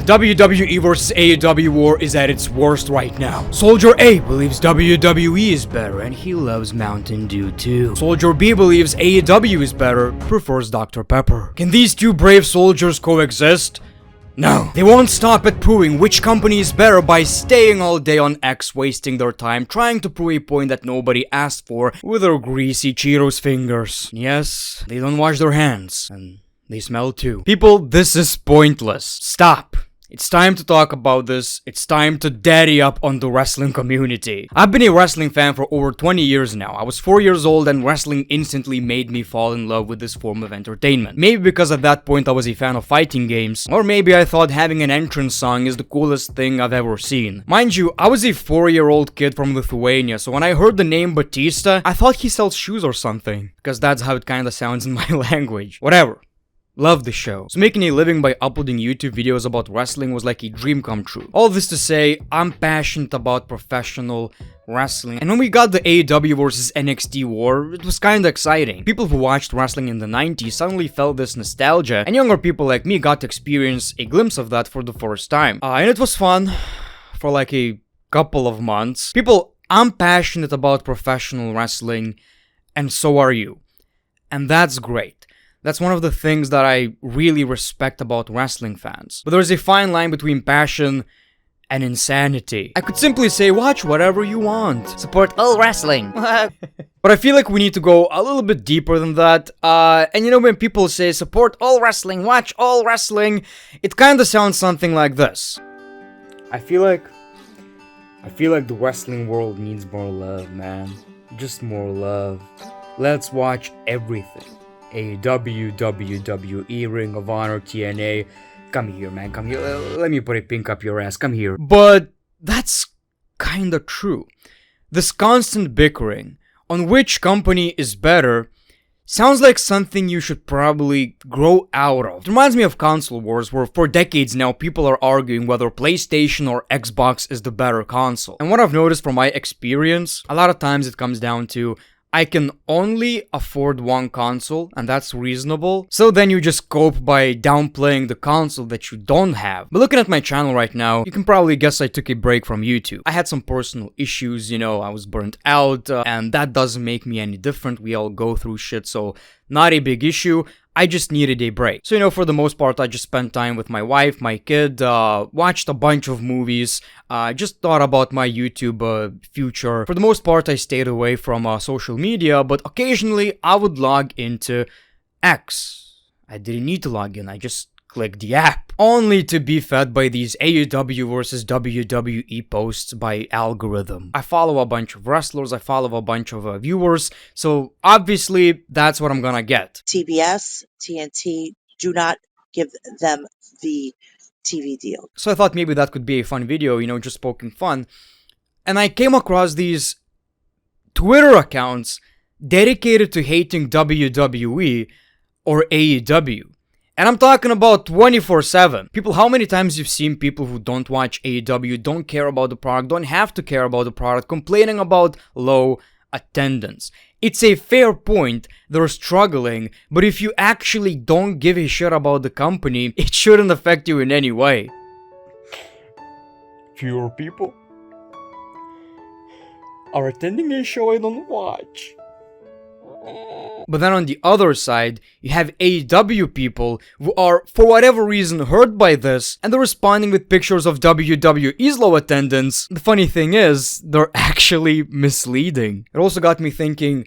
WWE vs AEW war is at its worst right now. Soldier A believes WWE is better and he loves Mountain Dew too. Soldier B believes AEW is better, prefers Dr. Pepper. Can these two brave soldiers coexist? No. They won't stop at proving which company is better by staying all day on X, wasting their time trying to prove a point that nobody asked for with their greasy Cheetos fingers. Yes, they don't wash their hands, and they smell too. People, this is pointless. Stop. It's time to talk about this. It's time to daddy up on the wrestling community. I've been a wrestling fan for over 20 years now. I was 4 years old and wrestling instantly made me fall in love with this form of entertainment. Maybe because at that point I was a fan of fighting games, or maybe I thought having an entrance song is the coolest thing I've ever seen. Mind you, I was a 4-year-old kid from Lithuania, so when I heard the name Batista, I thought he sells shoes or something, because that's how it kinda sounds in my language. Whatever. Love the show. So making a living by uploading YouTube videos about wrestling was like a dream come true. All this to say, I'm passionate about professional wrestling. And when we got the AEW vs NXT war, it was kinda exciting. People who watched wrestling in the 90s suddenly felt this nostalgia, and younger people like me got to experience a glimpse of that for the first time. And it was fun for like a couple of months. People, I'm passionate about professional wrestling, and so are you. And that's great. That's one of the things that I really respect about wrestling fans. But there's a fine line between passion and insanity. I could simply say, watch whatever you want. Support all wrestling. But I feel like we need to go a little bit deeper than that. And you know, when people say, support all wrestling, watch all wrestling, it kinda sounds something like this. I feel like the wrestling world needs more love, man. Just more love. Let's watch everything. AEW, WWE, Ring of Honor, TNA. Come here, man, come here. Let me put a pink up your ass, come here. But that's kinda true. This constant bickering on which company is better sounds like something you should probably grow out of. It reminds me of console wars, where for decades now people are arguing whether PlayStation or Xbox is the better console. And what I've noticed from my experience, a lot of times it comes down to I can only afford one console, and that's reasonable. So then you just cope by downplaying the console that you don't have. But looking at my channel right now, you can probably guess I took a break from YouTube. I had some personal issues, you know, I was burnt out, and that doesn't make me any different. We all go through shit, so not a big issue. I just needed a break. So, you know, for the most part, I just spent time with my wife, my kid, watched a bunch of movies, just thought about my YouTube future. For the most part, I stayed away from social media, but occasionally I would log into X. I didn't need to log in, I just clicked the app. Only to be fed by these AEW vs WWE posts by algorithm. I follow a bunch of wrestlers, I follow a bunch of viewers, so obviously that's what I'm gonna get. TBS, TNT, do not give them the TV deal. So I thought maybe that could be a fun video, you know, just poking fun. And I came across these Twitter accounts dedicated to hating WWE or AEW. And I'm talking about 24/7. People, how many times you've seen people who don't watch AEW, don't care about the product, don't have to care about the product, complaining about low attendance. It's a fair point, they're struggling, but if you actually don't give a shit about the company, it shouldn't affect you in any way. Fewer people are attending a show I don't watch. But then on the other side, you have AEW people who are, for whatever reason, hurt by this, and they're responding with pictures of WWE's low attendance. The funny thing is, they're actually misleading. It also got me thinking,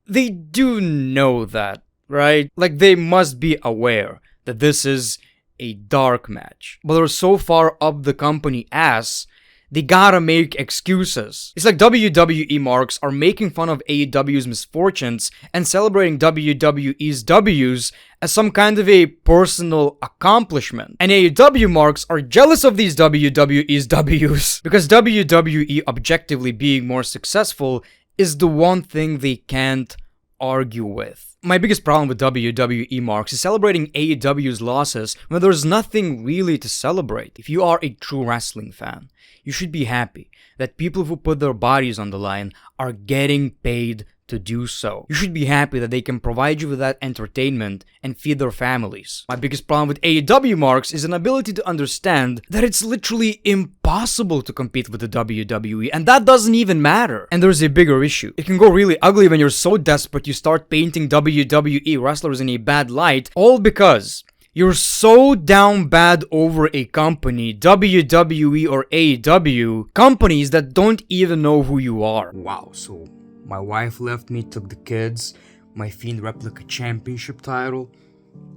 they do know that, right? Like, they must be aware that this is a dark match. But they're so far up the company ass, they gotta make excuses. It's like WWE marks are making fun of AEW's misfortunes and celebrating WWE's W's as some kind of a personal accomplishment. And AEW marks are jealous of these WWE's W's because WWE objectively being more successful is the one thing they can't argue with. My biggest problem with WWE marks is celebrating AEW's losses when there's nothing really to celebrate. If you are a true wrestling fan, you should be happy that people who put their bodies on the line are getting paid to do so. You should be happy that they can provide you with that entertainment and feed their families. My biggest problem with AEW marks is an ability to understand that it's literally impossible to compete with the WWE, and that doesn't even matter. And there's a bigger issue. It can go really ugly when you're so desperate you start painting WWE wrestlers in a bad light, all because you're so down bad over a company, WWE or AEW, companies that don't even know who you are. Wow, so my wife left me, took the kids, my Fiend Replica Championship title,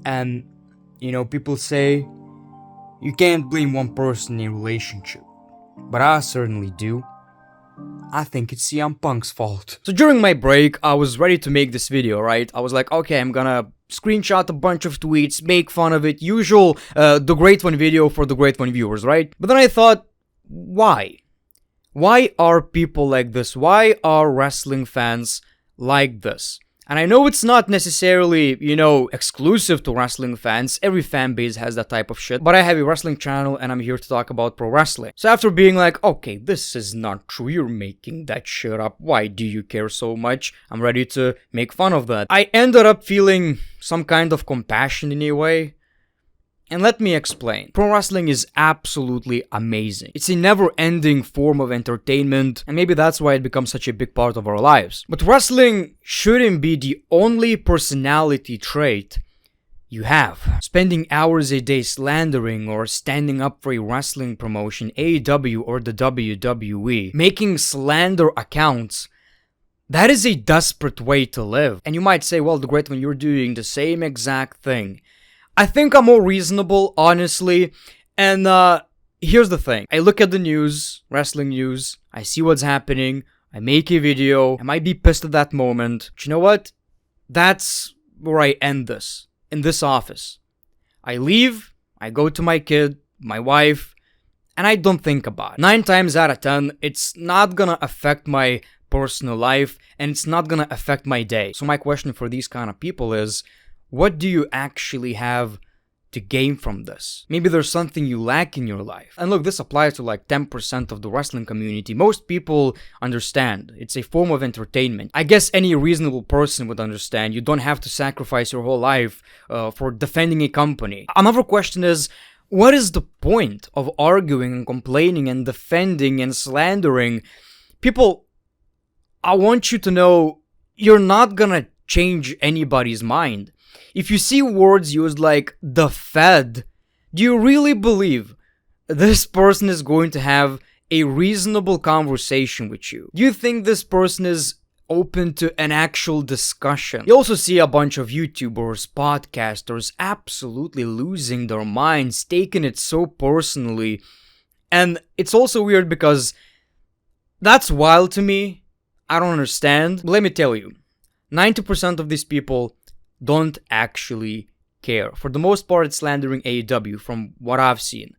and, people say you can't blame one person in a relationship, but I certainly do. I think it's CM Punk's fault. So during my break, I was ready to make this video, right? I was like, okay, I'm gonna screenshot a bunch of tweets, make fun of it, usual The Great One video for The Great One viewers, right? But then I thought, why? Why are people like this? Why are wrestling fans like this? And I know it's not necessarily, exclusive to wrestling fans. Every fan base has that type of shit. But I have a wrestling channel and I'm here to talk about pro wrestling. So after being like, okay, this is not true, you're making that shit up, why do you care so much? I'm ready to make fun of that. I ended up feeling some kind of compassion in a way. And let me explain. Pro wrestling is absolutely amazing. It's a never-ending form of entertainment, and maybe that's why it becomes such a big part of our lives. But wrestling shouldn't be the only personality trait you have. Spending hours a day slandering or standing up for a wrestling promotion, AEW or the WWE, making slander accounts, that is a desperate way to live. And you might say, well, the Great One, you're doing the same exact thing. I think I'm more reasonable, honestly, and here's the thing. I look at the news, wrestling news, I see what's happening, I make a video, I might be pissed at that moment, but you know what? That's where I end this, in this office. I leave, I go to my kid, my wife, and I don't think about it. 9 times out of 10, it's not gonna affect my personal life, and it's not gonna affect my day. So my question for these kind of people is, what do you actually have to gain from this? Maybe there's something you lack in your life. And look, this applies to like 10% of the wrestling community. Most people understand. It's a form of entertainment. I guess any reasonable person would understand. You don't have to sacrifice your whole life for defending a company. Another question is, what is the point of arguing and complaining and defending and slandering? People, I want you to know, you're not gonna change anybody's mind. If you see words used like the Fed, do you really believe this person is going to have a reasonable conversation with you? Do you think this person is open to an actual discussion? You also see a bunch of YouTubers, podcasters absolutely losing their minds, taking it so personally. And it's also weird because that's wild to me. I don't understand. But let me tell you, 90% of these people don't actually care. For the most part, it's slandering AEW from what I've seen.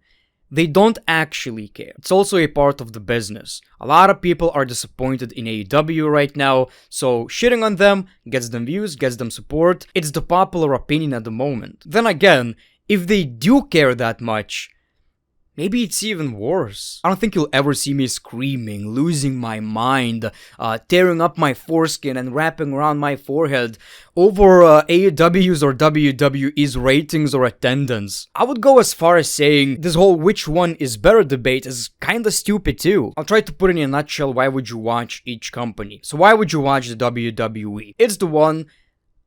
They don't actually care. It's also a part of the business. A lot of people are disappointed in AEW right now, so shitting on them gets them views, gets them support. It's the popular opinion at the moment. Then again, if they do care that much, maybe it's even worse. I don't think you'll ever see me screaming, losing my mind, tearing up my foreskin and wrapping around my forehead over AEW's or WWE's ratings or attendance. I would go as far as saying this whole which one is better debate is kinda stupid too. I'll try to put it in a nutshell, why would you watch each company? So why would you watch the WWE? It's the one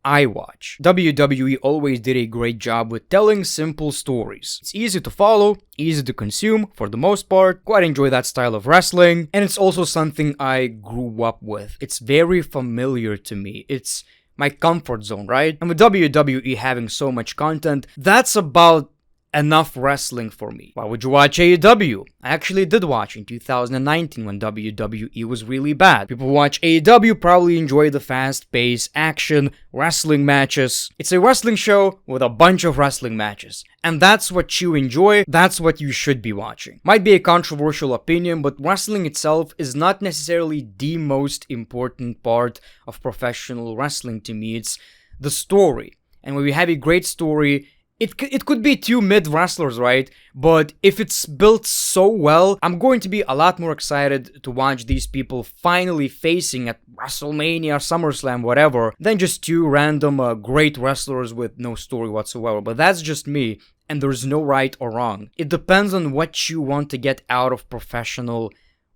I watch. WWE always did a great job with telling simple stories. It's easy to follow, easy to consume, for the most part. Quite enjoy that style of wrestling, and it's also something I grew up with. It's very familiar to me. It's my comfort zone, right? And with WWE having so much content, that's about enough wrestling for me. Why would you watch AEW? I actually did watch in 2019 when WWE was really bad. People who watch AEW probably enjoy the fast-paced action, wrestling matches. It's a wrestling show with a bunch of wrestling matches. And that's what you enjoy, that's what you should be watching. Might be a controversial opinion, but wrestling itself is not necessarily the most important part of professional wrestling to me. It's the story. And when we have a great story, It could be two mid wrestlers, right? But if it's built so well, I'm going to be a lot more excited to watch these people finally facing at WrestleMania, SummerSlam, whatever, than just two random great wrestlers with no story whatsoever. But that's just me, and there's no right or wrong. It depends on what you want to get out of professional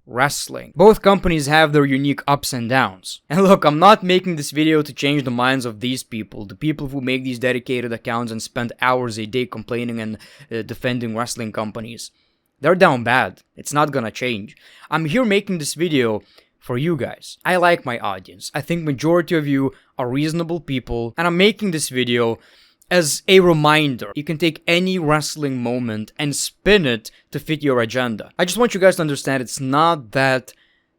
wrestling. Both companies have their unique ups and downs. And look, I'm not making this video to change the minds of these people, the people who make these dedicated accounts and spend hours a day complaining and defending wrestling companies. They're down bad. It's not gonna change. I'm here making this video for you guys. I like my audience. I think majority of you are reasonable people, and I'm making this video as a reminder. You can take any wrestling moment and spin it to fit your agenda. I just want you guys to understand it's not that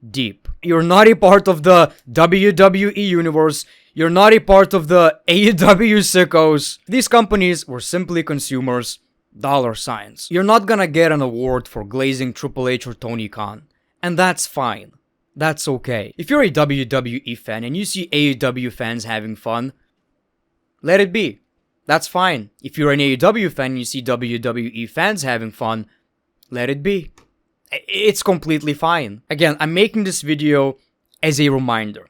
deep. You're not a part of the WWE universe. You're not a part of the AEW sickos. These companies were simply consumers, dollar signs. You're not gonna get an award for glazing Triple H or Tony Khan. And that's fine. That's okay. If you're a WWE fan and you see AEW fans having fun, let it be. That's fine. If you're an AEW fan and you see WWE fans having fun, let it be. It's completely fine. Again, I'm making this video as a reminder.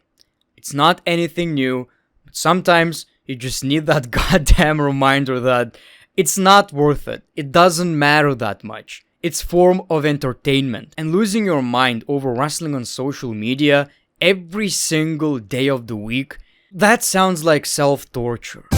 It's not anything new, but sometimes you just need that goddamn reminder that it's not worth it. It doesn't matter that much. It's form of entertainment. And losing your mind over wrestling on social media every single day of the week, that sounds like self-torture.